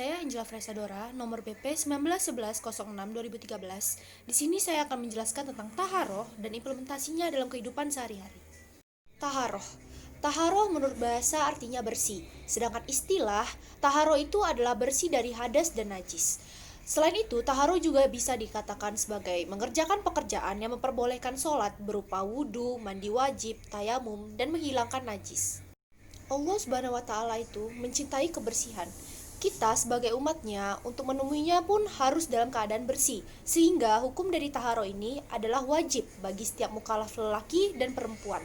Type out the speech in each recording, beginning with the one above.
saya Angela Fresadora, nomor BP 191106-2013. Di sini saya akan menjelaskan tentang taharoh dan implementasinya dalam kehidupan sehari-hari. Taharoh. Taharoh menurut bahasa artinya bersih, sedangkan istilah taharoh itu adalah bersih dari hadas dan najis. Selain itu, taharoh juga bisa dikatakan sebagai mengerjakan pekerjaan yang memperbolehkan sholat berupa wudhu, mandi wajib, tayamum, dan menghilangkan najis. Allah Subhanahu wa Ta'ala itu mencintai kebersihan. Kita sebagai umatnya untuk menemuinya pun harus dalam keadaan bersih, sehingga hukum dari taharoh ini adalah wajib bagi setiap mukallaf lelaki dan perempuan.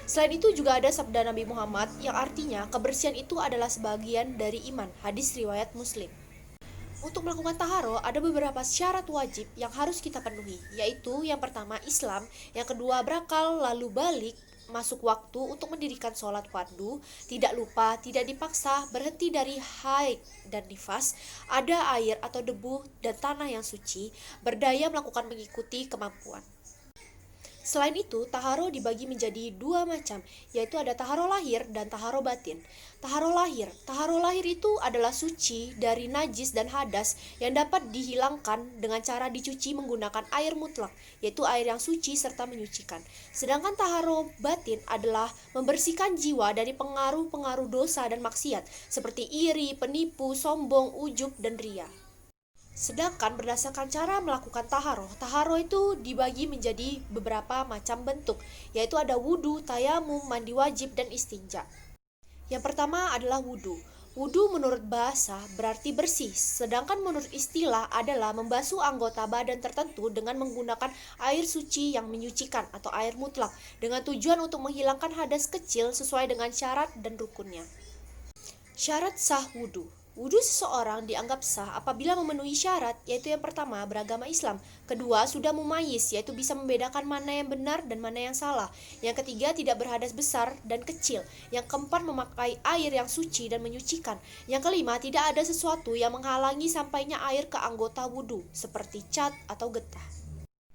Selain itu juga ada sabda Nabi Muhammad yang artinya kebersihan itu adalah sebagian dari iman, hadis riwayat Muslim. Untuk melakukan taharoh ada beberapa syarat wajib yang harus kita penuhi, yaitu yang pertama Islam, yang kedua berakal lalu balik, masuk waktu untuk mendirikan sholat fardu, tidak lupa, tidak dipaksa, berhenti dari haid dan nifas, ada air atau debu dan tanah yang suci, berdaya melakukan mengikuti kemampuan. Selain itu, taharoh dibagi menjadi dua macam, yaitu ada taharoh lahir dan taharoh batin. Taharoh lahir itu adalah suci dari najis dan hadas yang dapat dihilangkan dengan cara dicuci menggunakan air mutlak, yaitu air yang suci serta menyucikan. Sedangkan taharoh batin adalah membersihkan jiwa dari pengaruh-pengaruh dosa dan maksiat, seperti iri, penipu, sombong, ujub, dan ria. Sedangkan berdasarkan cara melakukan taharoh itu dibagi menjadi beberapa macam bentuk, yaitu ada wudhu, tayamum, mandi wajib, dan istinja. Yang pertama adalah wudhu. Wudhu menurut bahasa berarti bersih, sedangkan menurut istilah adalah membasuh anggota badan tertentu dengan menggunakan air suci yang menyucikan atau air mutlak, dengan tujuan untuk menghilangkan hadas kecil sesuai dengan syarat dan rukunnya. Syarat sah wudhu. Wudhu seseorang dianggap sah apabila memenuhi syarat, yaitu yang pertama beragama Islam, kedua sudah mumayyiz, yaitu bisa membedakan mana yang benar dan mana yang salah, yang ketiga tidak berhadas besar dan kecil, yang keempat memakai air yang suci dan menyucikan, yang kelima tidak ada sesuatu yang menghalangi sampainya air ke anggota wudhu, seperti cat atau getah.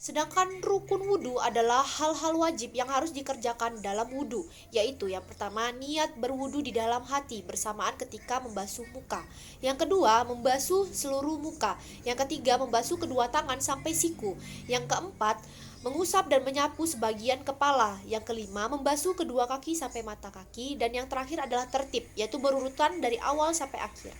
Sedangkan rukun wudhu adalah hal-hal wajib yang harus dikerjakan dalam wudhu, yaitu yang pertama niat berwudhu di dalam hati bersamaan ketika membasuh muka. Yang kedua membasuh seluruh muka. Yang ketiga membasuh kedua tangan sampai siku. Yang keempat mengusap dan menyapu sebagian kepala. Yang kelima membasuh kedua kaki sampai mata kaki. Dan yang terakhir adalah tertib, yaitu berurutan dari awal sampai akhir.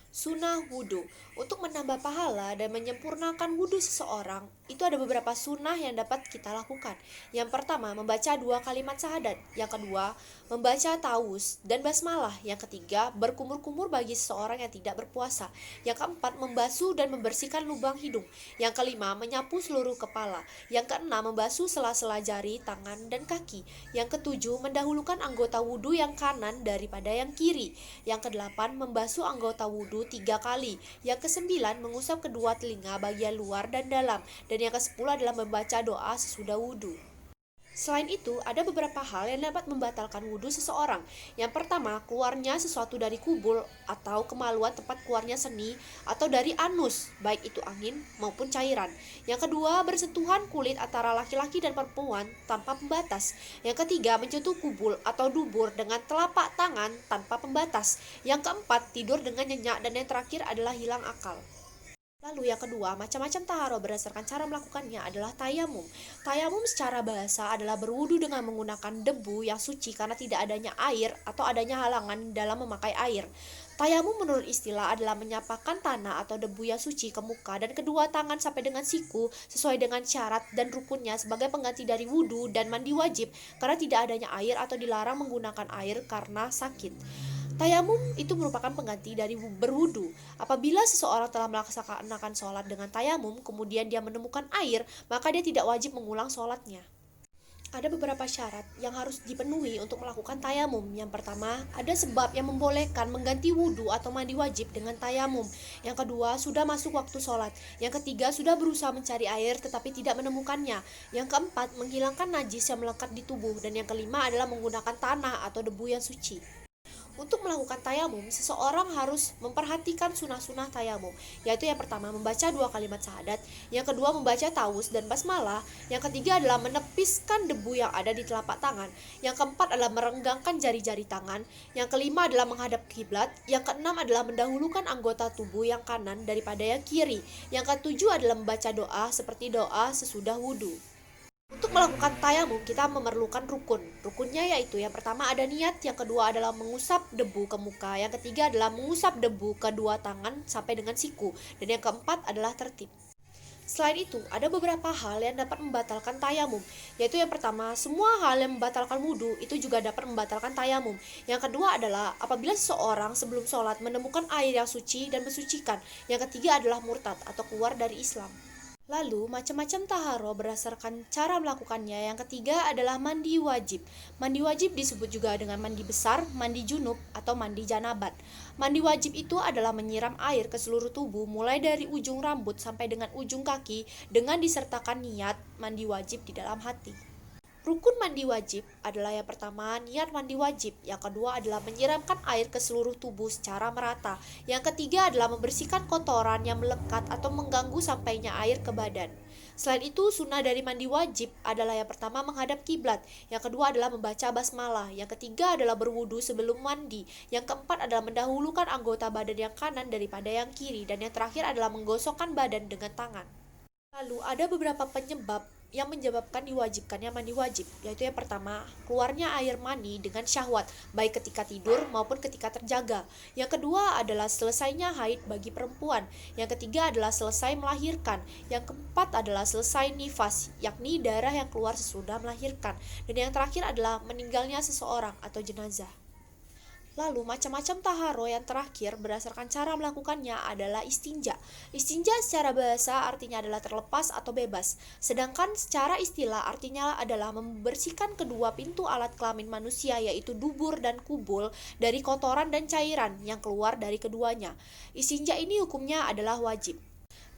Sunnah wudhu. Untuk menambah pahala dan menyempurnakan wudhu seseorang, itu ada beberapa sunnah yang dapat kita lakukan. Yang pertama, membaca 2 kalimat syahadat. Yang kedua, membaca taus dan basmalah. Yang ketiga, berkumur-kumur bagi seseorang yang tidak berpuasa. Yang keempat, membasuh dan membersihkan lubang hidung. Yang kelima, menyapu seluruh kepala. Yang keenam, membasuh sela-sela jari, tangan, dan kaki. Yang ketujuh, mendahulukan anggota wudhu yang kanan daripada yang kiri. Yang kedelapan, membasuh anggota wudhu 3 kali. Yang kesembilan, mengusap kedua telinga bagian luar dan dalam. Dan yang kesepuluh adalah membaca doa sesudah wudhu. Selain itu, ada beberapa hal yang dapat membatalkan wudhu seseorang. Yang pertama, keluarnya sesuatu dari kubul atau kemaluan tempat keluarnya seni atau dari anus, baik itu angin maupun cairan. Yang kedua, bersentuhan kulit antara laki-laki dan perempuan tanpa pembatas. Yang ketiga, menyentuh kubul atau dubur dengan telapak tangan tanpa pembatas. Yang keempat, tidur dengan nyenyak, dan yang terakhir adalah hilang akal. Lalu yang kedua, macam-macam taharoh berdasarkan cara melakukannya adalah tayamum. Tayamum secara bahasa adalah berwudu dengan menggunakan debu yang suci karena tidak adanya air atau adanya halangan dalam memakai air. Tayamum menurut istilah adalah menyapakan tanah atau debu yang suci ke muka dan kedua tangan sampai dengan siku sesuai dengan syarat dan rukunnya sebagai pengganti dari wudu dan mandi wajib karena tidak adanya air atau dilarang menggunakan air karena sakit. Tayamum itu merupakan pengganti dari berwudu. Apabila seseorang telah melaksanakan sholat dengan tayamum, kemudian dia menemukan air, maka dia tidak wajib mengulang sholatnya. Ada beberapa syarat yang harus dipenuhi untuk melakukan tayamum. Yang pertama, ada sebab yang membolehkan mengganti wudu atau mandi wajib dengan tayamum. Yang kedua, sudah masuk waktu sholat. Yang ketiga, sudah berusaha mencari air tetapi tidak menemukannya. Yang keempat, menghilangkan najis yang melekat di tubuh. Dan yang kelima adalah menggunakan tanah atau debu yang suci. Untuk melakukan tayamum, seseorang harus memperhatikan sunah-sunah tayamum, yaitu yang pertama membaca 2 kalimat syahadat, yang kedua membaca tawus dan basmalah, yang ketiga adalah menepiskan debu yang ada di telapak tangan, yang keempat adalah merenggangkan jari-jari tangan, yang kelima adalah menghadap kiblat, yang keenam adalah mendahulukan anggota tubuh yang kanan daripada yang kiri, yang ketujuh adalah membaca doa seperti doa sesudah wudhu. Untuk melakukan tayamum, kita memerlukan rukun. Rukunnya yaitu yang pertama ada niat, yang kedua adalah mengusap debu ke muka, yang ketiga adalah mengusap debu ke dua tangan sampai dengan siku, dan yang keempat adalah tertib. Selain itu, ada beberapa hal yang dapat membatalkan tayamum, yaitu yang pertama, semua hal yang membatalkan wudhu itu juga dapat membatalkan tayamum. Yang kedua adalah apabila seseorang sebelum sholat menemukan air yang suci dan mensucikan. Yang ketiga adalah murtad atau keluar dari Islam. Lalu, macam-macam taharoh berdasarkan cara melakukannya. Yang ketiga adalah mandi wajib. Mandi wajib disebut juga dengan mandi besar, mandi junub, atau mandi janabat. Mandi wajib itu adalah menyiram air ke seluruh tubuh, mulai dari ujung rambut sampai dengan ujung kaki, dengan disertakan niat mandi wajib di dalam hati. Rukun mandi wajib adalah yang pertama niat mandi wajib, yang kedua adalah menyiramkan air ke seluruh tubuh secara merata, yang ketiga adalah membersihkan kotoran yang melekat atau mengganggu sampainya air ke badan. Selain itu, sunnah dari mandi wajib adalah yang pertama menghadap kiblat, yang kedua adalah membaca basmalah, yang ketiga adalah berwudu sebelum mandi, yang keempat adalah mendahulukan anggota badan yang kanan daripada yang kiri, dan yang terakhir adalah menggosokkan badan dengan tangan. Lalu ada beberapa penyebab yang menyebabkan diwajibkannya mandi wajib, yaitu yang pertama, keluarnya air mani dengan syahwat, baik ketika tidur maupun ketika terjaga. Yang kedua adalah selesainya haid bagi perempuan. Yang ketiga adalah selesai melahirkan. Yang keempat adalah selesai nifas, yakni darah yang keluar sesudah melahirkan. Dan yang terakhir adalah meninggalnya seseorang atau jenazah. Lalu macam-macam taharoh yang terakhir berdasarkan cara melakukannya adalah istinja. Istinja secara bahasa artinya adalah terlepas atau bebas. Sedangkan secara istilah artinya adalah membersihkan kedua pintu alat kelamin manusia, yaitu dubur dan kubul, dari kotoran dan cairan yang keluar dari keduanya. Istinja ini hukumnya adalah wajib.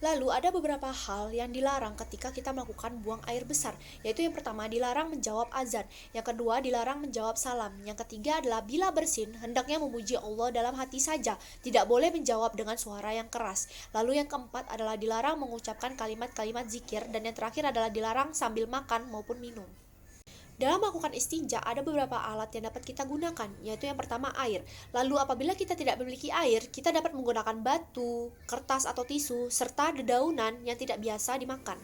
Lalu ada beberapa hal yang dilarang ketika kita melakukan buang air besar, yaitu yang pertama dilarang menjawab azan, yang kedua dilarang menjawab salam, yang ketiga adalah bila bersin hendaknya memuji Allah dalam hati saja, tidak boleh menjawab dengan suara yang keras. Lalu yang keempat adalah dilarang mengucapkan kalimat-kalimat zikir, dan yang terakhir adalah dilarang sambil makan maupun minum. Dalam melakukan istinja, ada beberapa alat yang dapat kita gunakan, yaitu yang pertama air. Lalu apabila kita tidak memiliki air, kita dapat menggunakan batu, kertas atau tisu, serta dedaunan yang tidak biasa dimakan.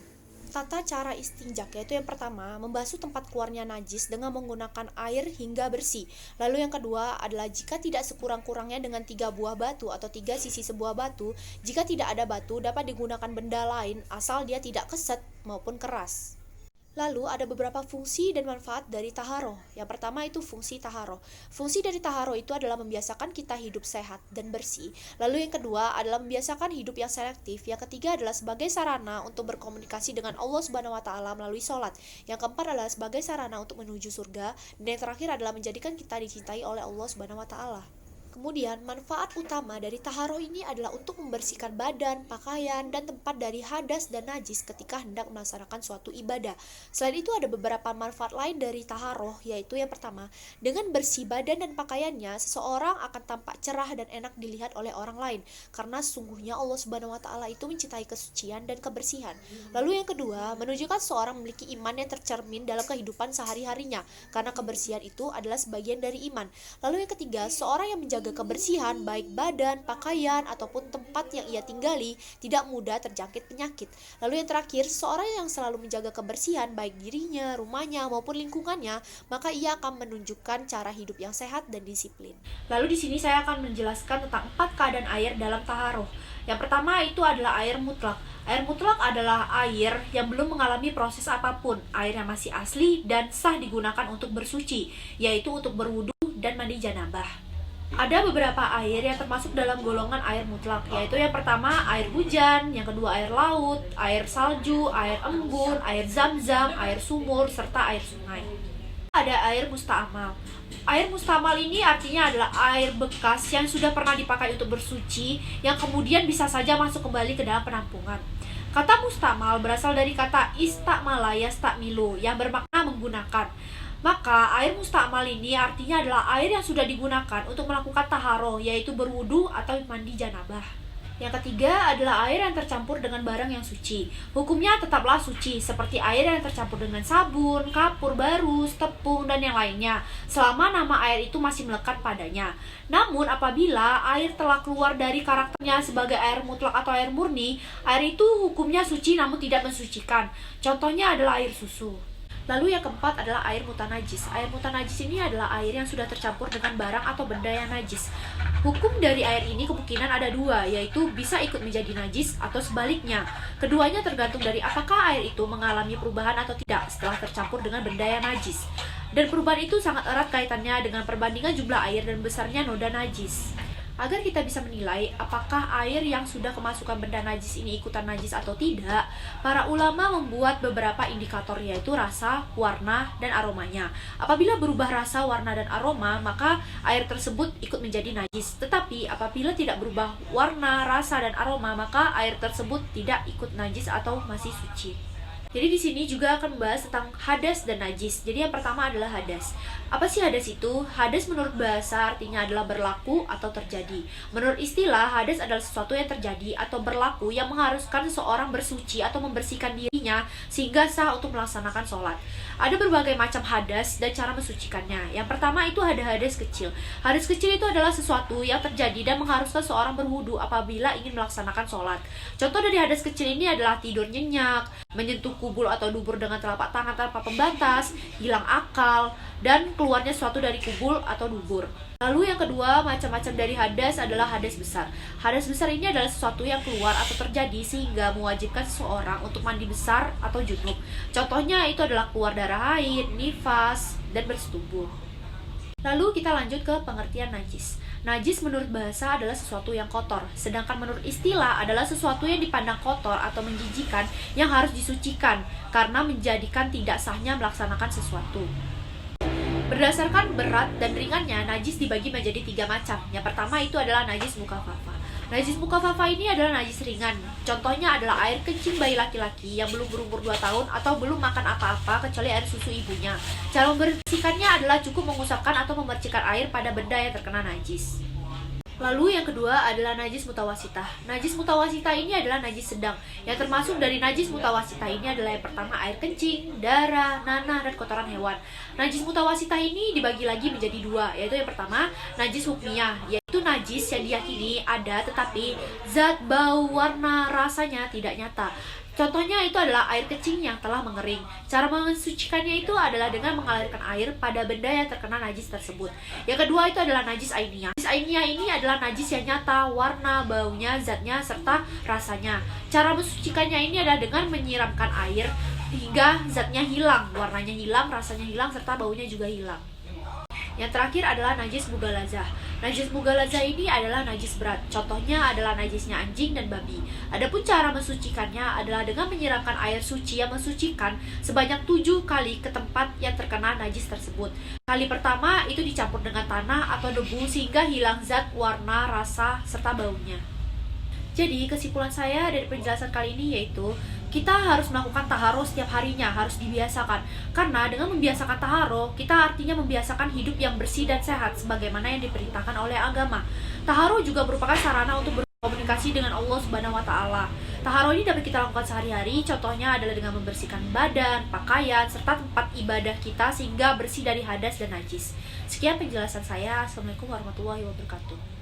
Tata cara istinja, yaitu yang pertama, membasuh tempat keluarnya najis dengan menggunakan air hingga bersih. Lalu yang kedua adalah jika tidak sekurang-kurangnya dengan 3 buah batu atau 3 sisi sebuah batu. Jika tidak ada batu, dapat digunakan benda lain asal dia tidak keset maupun keras. Lalu ada beberapa fungsi dan manfaat dari taharoh. Yang pertama itu fungsi taharoh. Fungsi dari taharoh itu adalah membiasakan kita hidup sehat dan bersih. Lalu yang kedua adalah membiasakan hidup yang selektif. Yang ketiga adalah sebagai sarana untuk berkomunikasi dengan Allah Subhanahu wa Ta'ala melalui sholat. Yang keempat adalah sebagai sarana untuk menuju surga. Dan yang terakhir adalah menjadikan kita dicintai oleh Allah Subhanahu wa Ta'ala. Kemudian, manfaat utama dari taharoh ini adalah untuk membersihkan badan, pakaian, dan tempat dari hadas dan najis ketika hendak melaksanakan suatu ibadah. Selain itu, ada beberapa manfaat lain dari taharoh, yaitu yang pertama, dengan bersih badan dan pakaiannya, seseorang akan tampak cerah dan enak dilihat oleh orang lain, karena sesungguhnya Allah Subhanahu wa Ta'ala itu mencintai kesucian dan kebersihan. Lalu yang kedua, menunjukkan seorang memiliki iman yang tercermin dalam kehidupan sehari-harinya, karena kebersihan itu adalah sebagian dari iman. Lalu yang ketiga, seorang yang menjaga kebersihan baik badan, pakaian, ataupun tempat yang ia tinggali tidak mudah terjangkit penyakit. Lalu yang terakhir, seorang yang selalu menjaga kebersihan baik dirinya, rumahnya, maupun lingkungannya, maka ia akan menunjukkan cara hidup yang sehat dan disiplin. Lalu di sini saya akan menjelaskan tentang 4 keadaan air dalam taharoh. Yang pertama itu adalah air mutlak. Air mutlak adalah air yang belum mengalami proses apapun, air yang masih asli dan sah digunakan untuk bersuci, yaitu untuk berwudu dan mandi janabah. Ada beberapa air yang termasuk dalam golongan air mutlak, yaitu yang pertama air hujan, yang kedua air laut, air salju, air embun, air zam-zam, air sumur, serta air sungai. Ada air musta'mal. Air musta'mal ini artinya adalah air bekas yang sudah pernah dipakai untuk bersuci, yang kemudian bisa saja masuk kembali ke dalam penampungan. Kata musta'mal berasal dari kata istakmala yastakmilu, yang bermakna menggunakan. Maka air musta'mal ini artinya adalah air yang sudah digunakan untuk melakukan taharoh, yaitu berwudu atau mandi janabah. Yang ketiga adalah air yang tercampur dengan barang yang suci. Hukumnya tetaplah suci, seperti air yang tercampur dengan sabun, kapur, barus, tepung, dan yang lainnya, selama nama air itu masih melekat padanya. Namun apabila air telah keluar dari karakternya sebagai air mutlak atau air murni, air itu hukumnya suci namun tidak mensucikan. Contohnya adalah air susu. Lalu yang keempat adalah air mutanajis. Air mutanajis ini adalah air yang sudah tercampur dengan barang atau benda yang najis. Hukum dari air ini kemungkinan ada dua, yaitu bisa ikut menjadi najis atau sebaliknya. Keduanya tergantung dari apakah air itu mengalami perubahan atau tidak setelah tercampur dengan benda yang najis. Dan perubahan itu sangat erat kaitannya dengan perbandingan jumlah air dan besarnya noda najis. Agar kita bisa menilai apakah air yang sudah kemasukan benda najis ini ikutan najis atau tidak, para ulama membuat beberapa indikator, yaitu rasa, warna, dan aromanya. Apabila berubah rasa, warna, dan aroma, maka air tersebut ikut menjadi najis. Tetapi apabila tidak berubah warna, rasa, dan aroma, maka air tersebut tidak ikut najis atau masih suci. Jadi di sini juga akan membahas tentang hadas dan najis. Jadi yang pertama adalah hadas. Apa sih hadas itu? Hadas menurut bahasa artinya adalah berlaku atau terjadi. Menurut istilah, hadas adalah sesuatu yang terjadi atau berlaku yang mengharuskan seseorang bersuci atau membersihkan dirinya sehingga sah untuk melaksanakan sholat. Ada berbagai macam hadas dan cara mensucikannya. Yang pertama itu ada hadas kecil. Hadas kecil itu adalah sesuatu yang terjadi dan mengharuskan seseorang berwudu apabila ingin melaksanakan sholat. Contoh dari hadas kecil ini adalah tidur nyenyak, menyentuh kubul atau dubur dengan telapak tangan tanpa pembatas, hilang akal, dan keluarnya sesuatu dari kubul atau dubur. Lalu yang kedua, macam-macam dari hadas adalah hadas besar. Hadas besar ini adalah sesuatu yang keluar atau terjadi sehingga mewajibkan seseorang untuk mandi besar atau junub. Contohnya itu adalah keluar darah haid, nifas, dan bersetubuh. Lalu kita lanjut ke pengertian najis. Najis menurut bahasa adalah sesuatu yang kotor, sedangkan menurut istilah adalah sesuatu yang dipandang kotor atau menjijikan yang harus disucikan karena menjadikan tidak sahnya melaksanakan sesuatu. Berdasarkan berat dan ringannya, najis dibagi menjadi 3 macam. Yang pertama itu adalah najis mukhafafa. Najis mukhafafa ini adalah najis ringan. Contohnya adalah air kencing bayi laki-laki yang belum berumur 2 tahun atau belum makan apa-apa kecuali air susu ibunya. Cara membersihkannya adalah cukup mengusapkan atau memercikkan air pada benda yang terkena najis. Lalu yang kedua adalah najis mutawasitah. Najis mutawasitah ini adalah najis sedang. Yang termasuk dari najis mutawasitah ini adalah yang pertama air kencing, darah, nanah, dan kotoran hewan. Najis mutawasitah ini dibagi lagi menjadi 2, yaitu yang pertama najis hukmiyah, yaitu najis yang diyakini ada tetapi zat, bau, warna, rasanya tidak nyata. Contohnya itu adalah air kencing yang telah mengering. Cara mensucikannya itu adalah dengan mengalirkan air pada benda yang terkena najis tersebut. Yang kedua itu adalah najis ainiyah. Najis ainiyah ini adalah najis yang nyata, warna, baunya, zatnya, serta rasanya. Cara mensucikannya ini adalah dengan menyiramkan air hingga zatnya hilang, warnanya hilang, rasanya hilang, serta baunya juga hilang. Yang terakhir adalah najis mughalazah. Najis mughalazah ini adalah najis berat. Contohnya adalah najisnya anjing dan babi. Adapun cara mensucikannya adalah dengan menyiramkan air suci yang mensucikan sebanyak 7 kali ke tempat yang terkena najis tersebut. Kali pertama itu dicampur dengan tanah atau debu sehingga hilang zat, warna, rasa, serta baunya. Jadi kesimpulan saya dari penjelasan kali ini yaitu kita harus melakukan taharoh setiap harinya, harus dibiasakan. Karena dengan membiasakan taharoh, kita artinya membiasakan hidup yang bersih dan sehat sebagaimana yang diperintahkan oleh agama. Taharoh juga merupakan sarana untuk berkomunikasi dengan Allah Subhanahu wa taala. Taharoh ini dapat kita lakukan sehari-hari, contohnya adalah dengan membersihkan badan, pakaian, serta tempat ibadah kita sehingga bersih dari hadas dan najis. Sekian penjelasan saya. Assalamualaikum warahmatullahi wabarakatuh.